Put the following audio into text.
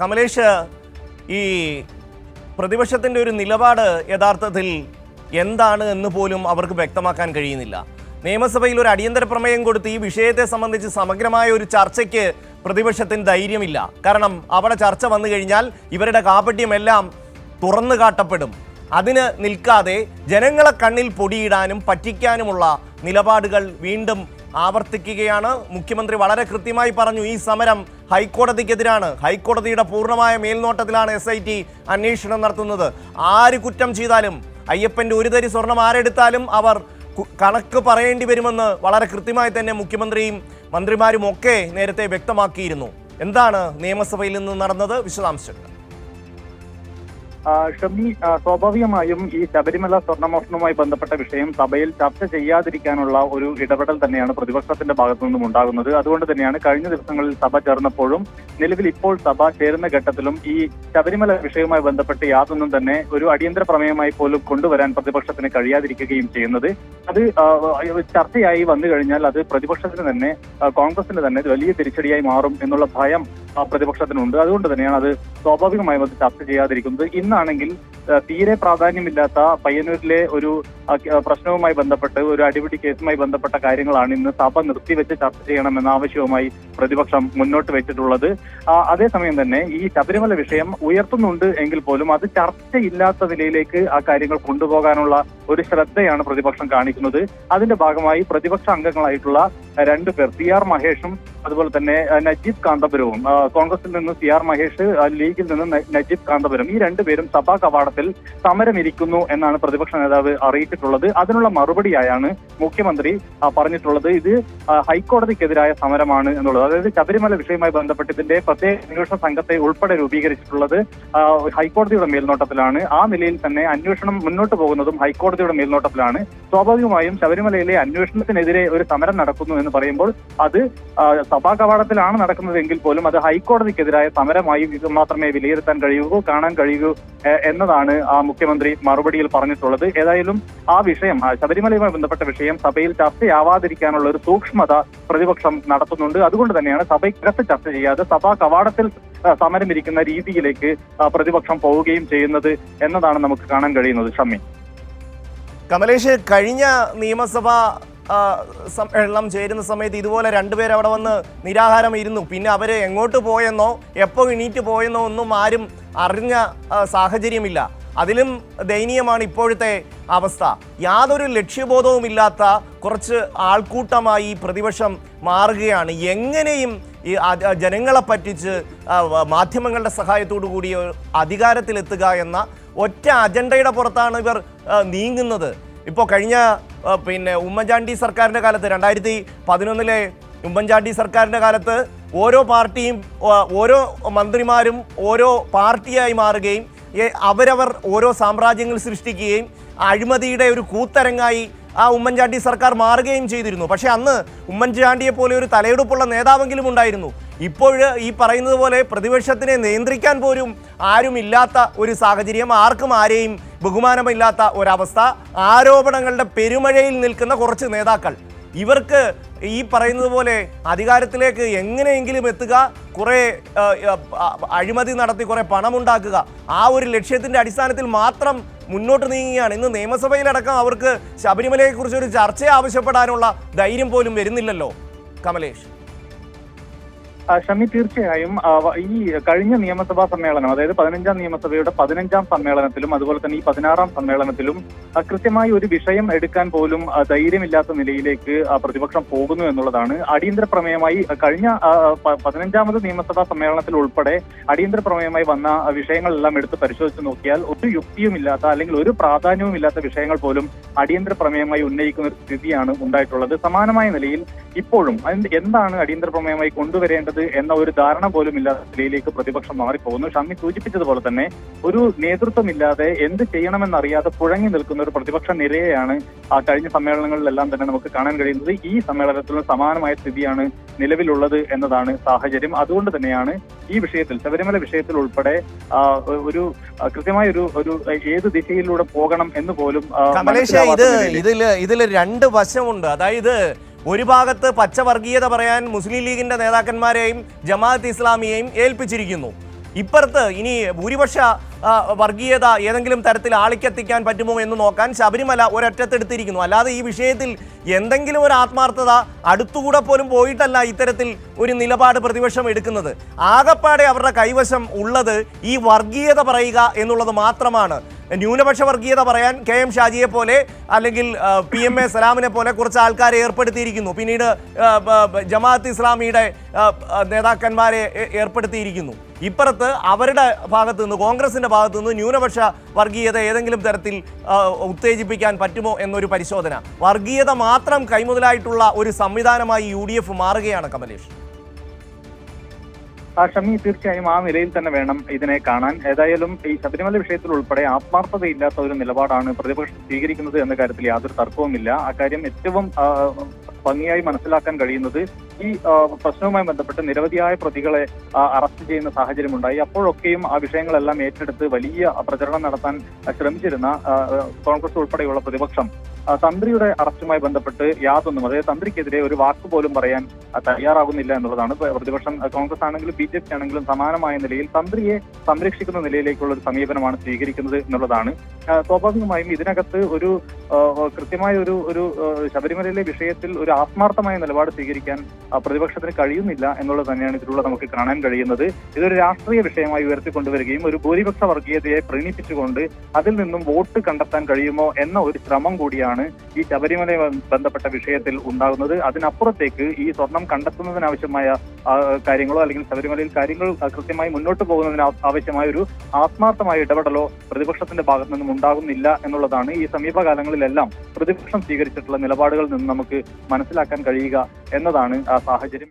കമലേഷ്, ഈ പ്രതിപക്ഷത്തിൻ്റെ ഒരു നിലപാട് യഥാർത്ഥത്തിൽ എന്താണ് എന്ന് പോലും അവർക്ക് വ്യക്തമാക്കാൻ കഴിയുന്നില്ല. നിയമസഭയിൽ ഒരു അടിയന്തര പ്രമേയം കൊടുത്ത് ഈ വിഷയത്തെ സംബന്ധിച്ച് സമഗ്രമായ ഒരു ചർച്ചയ്ക്ക് പ്രതിപക്ഷത്തിന് ധൈര്യമില്ല. കാരണം അവിടെ ചർച്ച വന്നു കഴിഞ്ഞാൽ ഇവരുടെ കാപട്യമെല്ലാം തുറന്നു കാട്ടപ്പെടും. അതിന് നിൽക്കാതെ ജനങ്ങളെ കണ്ണിൽ പൊടിയിടാനും പറ്റിക്കാനുമുള്ള നിലപാടുകൾ വീണ്ടും ആവർത്തിക്കുകയാണ്. മുഖ്യമന്ത്രി വളരെ കൃത്യമായി പറഞ്ഞു, ഈ സമരം ഹൈക്കോടതിക്കെതിരാണ്. ഹൈക്കോടതിയുടെ പൂർണ്ണമായ മേൽനോട്ടത്തിലാണ് SIT അന്വേഷണം നടത്തുന്നത്. ആര് കുറ്റം ചെയ്താലും, അയ്യപ്പൻ്റെ ഒരു തരി സ്വർണം ആരെടുത്താലും അവർ കണക്ക് പറയേണ്ടി വരുമെന്ന് വളരെ കൃത്യമായി തന്നെ മുഖ്യമന്ത്രിയും മന്ത്രിമാരും ഒക്കെ നേരത്തെ വ്യക്തമാക്കിയിരുന്നു. എന്താണ് നിയമസഭയിൽ നിന്ന് നടന്നത്? വിശദാംശങ്ങൾ. ഷമി, സ്വാഭാവികമായും ഈ ശബരിമല സ്വർണ്ണമോഷണവുമായി ബന്ധപ്പെട്ട വിഷയം സഭയിൽ ചർച്ച ചെയ്യാതിരിക്കാനുള്ള ഒരു ഇടപെടൽ തന്നെയാണ് പ്രതിപക്ഷത്തിന്റെ ഭാഗത്തു നിന്നും ഉണ്ടാകുന്നത്. അതുകൊണ്ട് തന്നെയാണ് കഴിഞ്ഞ ദിവസങ്ങളിൽ സഭ ചേർന്നപ്പോഴും നിലവിൽ ഇപ്പോൾ സഭ ചേരുന്ന ഘട്ടത്തിലും ഈ ശബരിമല വിഷയവുമായി ബന്ധപ്പെട്ട് യാതൊന്നും തന്നെ ഒരു അടിയന്തര പ്രമേയമായി പോലും കൊണ്ടുവരാൻ പ്രതിപക്ഷത്തിന് കഴിയാതിരിക്കുകയും ചെയ്യുന്നത്. അത് ചർച്ചയായി വന്നു കഴിഞ്ഞാൽ അത് പ്രതിപക്ഷത്തിന് തന്നെ, കോൺഗ്രസിന് തന്നെ വലിയ തിരിച്ചടിയായി മാറും എന്നുള്ള ഭയം പ്രതിപക്ഷത്തിനുണ്ട്. അതുകൊണ്ട് തന്നെയാണ് അത് സ്വാഭാവികമായും അത് ചർച്ച ചെയ്യാതിരിക്കുന്നത്. ഇന്നാണെങ്കിൽ തീരെ പ്രാധാന്യമില്ലാത്ത പയ്യന്നൂരിലെ ഒരു പ്രശ്നവുമായി ബന്ധപ്പെട്ട്, ഒരു അടിപിടി കേസുമായി ബന്ധപ്പെട്ട കാര്യങ്ങളാണ് ഇന്ന് സഭ നിർത്തിവെച്ച് ചർച്ച ചെയ്യണമെന്ന ആവശ്യവുമായി പ്രതിപക്ഷം മുന്നോട്ട് വെച്ചിട്ടുള്ളത്. അതേസമയം തന്നെ ഈ ശബരിമല വിഷയം ഉയർത്തുന്നുണ്ട് എങ്കിൽ പോലും അത് ചർച്ചയില്ലാത്ത നിലയിലേക്ക് ആ കാര്യങ്ങൾ കൊണ്ടുപോകാനുള്ള ഒരു ശ്രദ്ധയാണ് പ്രതിപക്ഷം കാണിക്കുന്നത്. അതിന്റെ ഭാഗമായി പ്രതിപക്ഷ അംഗങ്ങളായിട്ടുള്ള രണ്ടുപേർ, CR മഹേഷും അതുപോലെ തന്നെ നജീബ് കാന്തപുരവും, കോൺഗ്രസിൽ നിന്ന് CR മഹേഷ്, ലീഗിൽ നിന്ന് നജീബ് കാന്തപുരം, ഈ രണ്ടുപേരും സഭാ കവാടത്തിൽ സമരമിരിക്കുന്നു എന്നാണ് പ്രതിപക്ഷ നേതാവ് അറിയിച്ചിട്ടുള്ളത്. അതിനുള്ള മറുപടിയായാണ് മുഖ്യമന്ത്രി പറഞ്ഞിട്ടുള്ളത് ഇത് ഹൈക്കോടതിക്കെതിരായ സമരമാണ് എന്നുള്ളത്. അതായത് ശബരിമല വിഷയവുമായി ബന്ധപ്പെട്ട് ഇതിന്റെ പ്രത്യേക അന്വേഷണ സംഘത്തെ ഉൾപ്പെടെ രൂപീകരിച്ചിട്ടുള്ളത് ഹൈക്കോടതിയുടെ മേൽനോട്ടത്തിലാണ്. ആ നിലയിൽ തന്നെ അന്വേഷണം മുന്നോട്ട് പോകുന്നതും ഹൈക്കോടതിയുടെ മേൽനോട്ടത്തിലാണ്. സ്വാഭാവികമായും ശബരിമലയിലെ അന്വേഷണത്തിനെതിരെ ഒരു സമരം നടക്കുന്നു എന്ന് പറയുമ്പോൾ അത് സഭാ കവാടത്തിലാണ് നടക്കുന്നതെങ്കിൽ പോലും അത് ഹൈക്കോടതിക്കെതിരായ സമരമായി മാത്രമേ വിലയിരുത്താൻ കഴിയൂ, കാണാൻ കഴിയൂ എന്നതാണ് ആ മുഖ്യമന്ത്രി മറുപടിയിൽ പറഞ്ഞിട്ടുള്ളത്. ഏതായാലും ആ വിഷയം, ശബരിമലയുമായി ബന്ധപ്പെട്ട വിഷയം സഭയിൽ ചർച്ചയാവാതിരിക്കാനുള്ള ഒരു സൂക്ഷ്മത പ്രതിപക്ഷം നടത്തുന്നുണ്ട്. അതുകൊണ്ട് തന്നെയാണ് സഭയ്ക്കകത്ത് ചർച്ച ചെയ്യാതെ സഭാ കവാടത്തിൽ സമരമിരിക്കുന്ന രീതിയിലേക്ക് പ്രതിപക്ഷം പോവുകയും ചെയ്യുന്നത് എന്നതാണ് നമുക്ക് കാണാൻ കഴിയുന്നത്. ഷമ്മി. കമലേഷ്, കഴിഞ്ഞ നിയമസഭാ സമ്മേളനം ചേരുന്ന സമയത്ത് ഇതുപോലെ രണ്ടുപേർ അവിടെ വന്ന് നിരാഹാരം ഇരുന്നു. പിന്നെ അവർ എങ്ങോട്ട് പോയെന്നോ എപ്പോൾ എണീറ്റ് പോയെന്നോ ഒന്നും ആരും അറിഞ്ഞ സാഹചര്യമില്ല. അതിലും ദയനീയമാണ് ഇപ്പോഴത്തെ അവസ്ഥ. യാതൊരു ലക്ഷ്യബോധവുമില്ലാത്ത കുറച്ച് ആൾക്കൂട്ടമായി പ്രതിപക്ഷം മാറുകയാണ്. എങ്ങനെയും ഈ ജനങ്ങളെ പറ്റിച്ച് മാധ്യമങ്ങളുടെ സഹായത്തോടു കൂടി അധികാരത്തിലെത്തുക എന്ന ഒറ്റ അജണ്ടയുടെ പുറത്താണ് ഇവർ നീങ്ങുന്നത്. ഇപ്പോൾ കഴിഞ്ഞ ഉമ്മൻചാണ്ടി സർക്കാരിൻ്റെ കാലത്ത്, 2011 ഉമ്മൻചാണ്ടി സർക്കാരിൻ്റെ കാലത്ത് ഓരോ പാർട്ടിയും ഓരോ മന്ത്രിമാരും ഓരോ പാർട്ടിയായി മാറുകയും അവരവർ ഓരോ സാമ്രാജ്യങ്ങൾ സൃഷ്ടിക്കുകയും അഴിമതിയുടെ ഒരു കൂത്തരങ്ങായി ആ ഉമ്മൻചാണ്ടി സർക്കാർ മാറുകയും ചെയ്തിരുന്നു. പക്ഷേ അന്ന് ഉമ്മൻചാണ്ടിയെ പോലെ ഒരു തലയെടുപ്പുള്ള നേതാവെങ്കിലും ഉണ്ടായിരുന്നു. ഇപ്പോൾ ഈ പറയുന്നത് പോലെ പ്രതിപക്ഷത്തിനെ നിയന്ത്രിക്കാൻ പോലും ആരുമില്ലാത്ത ഒരു സാഹചര്യം, ആർക്കും ആരെയും ബഹുമാനമില്ലാത്ത ഒരവസ്ഥ, ആരോപണങ്ങളുടെ പെരുമഴയിൽ നിൽക്കുന്ന കുറച്ച് നേതാക്കൾ. ഇവർക്ക് ഈ പറയുന്നത് പോലെ അധികാരത്തിലേക്ക് എങ്ങനെയെങ്കിലും എത്തുക, കുറേ അഴിമതി നടത്തി കുറേ പണമുണ്ടാക്കുക, ആ ഒരു ലക്ഷ്യത്തിൻ്റെ അടിസ്ഥാനത്തിൽ മാത്രം മുന്നോട്ട് നീങ്ങുകയാണ്. ഇന്ന് നിയമസഭയിലടക്കം അവർക്ക് ശബരിമലയെക്കുറിച്ച് ഒരു ചർച്ച ആവശ്യപ്പെടാനുള്ള ധൈര്യം പോലും വരുന്നില്ലല്ലോ കമലേഷ്. ഷമി, തീർച്ചയായും ഈ കഴിഞ്ഞ നിയമസഭാ സമ്മേളനം, അതായത് 15ാം നിയമസഭയുടെ 15ാം സമ്മേളനത്തിലും അതുപോലെ തന്നെ ഈ 16ാം സമ്മേളനത്തിലും കൃത്യമായി ഒരു വിഷയം എടുക്കാൻ പോലും ധൈര്യമില്ലാത്ത നിലയിലേക്ക് പ്രതിപക്ഷം പോകുന്നു എന്നുള്ളതാണ്. അടിയന്തര പ്രമേയമായി കഴിഞ്ഞ 15ാമത് നിയമസഭാ സമ്മേളനത്തിൽ ഉൾപ്പെടെ അടിയന്തര പ്രമേയമായി വന്ന വിഷയങ്ങളെല്ലാം എടുത്ത് പരിശോധിച്ച് നോക്കിയാൽ ഒരു യുക്തിയുമില്ലാത്ത അല്ലെങ്കിൽ ഒരു പ്രാധാന്യവുമില്ലാത്ത വിഷയങ്ങൾ പോലും അടിയന്തര പ്രമേയമായി ഉന്നയിക്കുന്ന ഒരു സ്ഥിതിയാണ് ഉണ്ടായിട്ടുള്ളത്. സമാനമായ നിലയിൽ ഇപ്പോഴും എന്താണ് അടിയന്തര പ്രമേയമായി കൊണ്ടുവരേണ്ടത് എന്ന ഒരു ധാരണ പോലും ഇല്ലാത്ത നിലയിലേക്ക് പ്രതിപക്ഷം മാറിപ്പോകുന്നു. ഷമ്മി സൂചിപ്പിച്ചതുപോലെ തന്നെ ഒരു നേതൃത്വമില്ലാതെ എന്ത് ചെയ്യണമെന്നറിയാതെ പുഴങ്ങി നിൽക്കുന്ന ഒരു പ്രതിപക്ഷ നിരയെയാണ് കഴിഞ്ഞ സമ്മേളനങ്ങളിലെല്ലാം തന്നെ നമുക്ക് കാണാൻ കഴിയുന്നത്. ഈ സമ്മേളനത്തിലും സമാനമായ സ്ഥിതിയാണ് നിലവിലുള്ളത് എന്നതാണ് സാഹചര്യം. അതുകൊണ്ട് തന്നെയാണ് ഈ വിഷയത്തിൽ, ശബരിമല വിഷയത്തിൽ ഉൾപ്പെടെ ഒരു കൃത്യമായ ഒരു ഏത് ദിശയിലൂടെ പോകണം എന്ന് പോലും. ഇതിൽ രണ്ട് വശമുണ്ട്. അതായത് ഒരു ഭാഗത്ത് പച്ചവർഗീയത പറയാൻ മുസ്ലിം ലീഗിന്റെ നേതാക്കന്മാരെയും ജമാഅത്ത് ഇസ്ലാമിയെയും ഏൽപ്പിച്ചിരിക്കുന്നു. ഇപ്പുറത്ത് ഇനി ഭൂരിപക്ഷ വർഗീയത ഏതെങ്കിലും തരത്തിൽ ആളിക്കെത്തിക്കാൻ പറ്റുമോ എന്ന് നോക്കാൻ ശബരിമല ഒരൊറ്റത്തെടുത്തിരിക്കുന്നു. അല്ലാതെ ഈ വിഷയത്തിൽ എന്തെങ്കിലും ഒരു ആത്മാർത്ഥത അടുത്തുകൂടെ പോലും പോയിട്ടല്ല ഇത്തരത്തിൽ ഒരു നിലപാട് പ്രതിപക്ഷം എടുക്കുന്നത്. ആകപ്പാടെ അവരുടെ കൈവശം ഉള്ളത് ഈ വർഗീയത പറയുക എന്നുള്ളത് മാത്രമാണ്. ന്യൂനപക്ഷ വർഗീയത പറയാൻ KM ഷാജിയെ പോലെ അല്ലെങ്കിൽ PMA സലാമിനെ പോലെ കുറച്ച് ആൾക്കാരെ ഏർപ്പെടുത്തിയിരിക്കുന്നു. പിന്നീട് ജമാഅത്ത് ഇസ്ലാമിയുടെ നേതാക്കന്മാരെ ഏർപ്പെടുത്തിയിരിക്കുന്നു. ഇപ്പുറത്ത് അവരുടെ ഭാഗത്തു നിന്ന്, കോൺഗ്രസിന്റെ ഭാഗത്തു നിന്ന് ന്യൂനപക്ഷ വർഗീയത ഏതെങ്കിലും തരത്തിൽ ഉത്തേജിപ്പിക്കാൻ പറ്റുമോ എന്നൊരു പരിശോധന. വർഗീയത മാത്രം കൈമുതലായിട്ടുള്ള ഒരു സംവിധാനമായി UDF മാറുകയാണ് കമലേഷ്. ഷമി, തീർച്ചയായും ആ നിലയിൽ തന്നെ വേണം ഇതിനെ കാണാൻ. ഏതായാലും ഈ ശബരിമല വിഷയത്തിൽ ഉൾപ്പെടെ ആത്മാർത്ഥതയില്ലാത്ത ഒരു നിലപാടാണ് പ്രതിപക്ഷം സ്വീകരിക്കുന്നത് എന്ന കാര്യത്തിൽ യാതൊരു തർക്കവുമില്ല. അക്കാര്യം ഏറ്റവും ഭംഗിയായി മനസ്സിലാക്കാൻ കഴിയുന്നത് ഈ പ്രശ്നവുമായി ബന്ധപ്പെട്ട് നിരവധിയായ പ്രതികളെ അറസ്റ്റ് ചെയ്യുന്ന സാഹചര്യമുണ്ടായി. അപ്പോഴൊക്കെയും ആ വിഷയങ്ങളെല്ലാം ഏറ്റെടുത്ത് വലിയ പ്രചരണം നടത്താൻ ശ്രമിച്ചിരുന്ന കോൺഗ്രസ് ഉൾപ്പെടെയുള്ള പ്രതിപക്ഷം തന്ത്രിയുടെ അറസ്റ്റുമായി ബന്ധപ്പെട്ട് യാതൊന്നും, അതായത് തന്ത്രിക്കെതിരെ ഒരു വാക്ക് പോലും പറയാൻ തയ്യാറാകുന്നില്ല എന്നുള്ളതാണ്. പ്രതിപക്ഷം കോൺഗ്രസ് ആണെങ്കിലും BJP ആണെങ്കിലും സമാനമായ നിലയിൽ തന്ത്രിയെ സംരക്ഷിക്കുന്ന നിലയിലേക്കുള്ള ഒരു സമീപനമാണ് സ്വീകരിക്കുന്നത് എന്നുള്ളതാണ്. സ്വാഭാവികമായും ഇതിനകത്ത് ഒരു കൃത്യമായ ഒരു ശബരിമലയിലെ വിഷയത്തിൽ ഒരു ആത്മാർത്ഥമായ നിലപാട് സ്വീകരിക്കാൻ പ്രതിപക്ഷത്തിന് കഴിയുന്നില്ല എന്നുള്ളത് തന്നെയാണ് ഇതിലൂടെ നമുക്ക് കാണാൻ കഴിയുന്നത്. ഇതൊരു രാഷ്ട്രീയ വിഷയമായി ഉയർത്തിക്കൊണ്ടുവരികയും ഒരു ഭൂരിപക്ഷ വർഗീയതയെ പ്രീണിപ്പിച്ചുകൊണ്ട് അതിൽ നിന്നും വോട്ട് കണ്ടെത്താൻ കഴിയുമോ എന്ന ഒരു ശ്രമം കൂടിയാണ് ഈ ശബരിമലയുമായി ബന്ധപ്പെട്ട വിഷയത്തിൽ ഉണ്ടാകുന്നത്. അതിനപ്പുറത്തേക്ക് ഈ സ്വർണം കണ്ടെത്തുന്നതിനാവശ്യമായ കാര്യങ്ങളോ അല്ലെങ്കിൽ ശബരിമലയിൽ കാര്യങ്ങൾ കൃത്യമായി മുന്നോട്ട് പോകുന്നതിന് ആവശ്യമായ ഒരു ആത്മാർത്ഥമായ ഇടപെടലോ പ്രതിപക്ഷത്തിന്റെ ഭാഗത്തു നിന്നും ഉണ്ടാകുന്നില്ല എന്നുള്ളതാണ് ഈ സമീപകാലങ്ങളിലെല്ലാം പ്രതിപക്ഷം സ്വീകരിച്ചിട്ടുള്ള നിലപാടുകളിൽ നിന്ന് നമുക്ക് മനസ്സിലാക്കാൻ കഴിയുക എന്നതാണ് ആ സാഹചര്യം.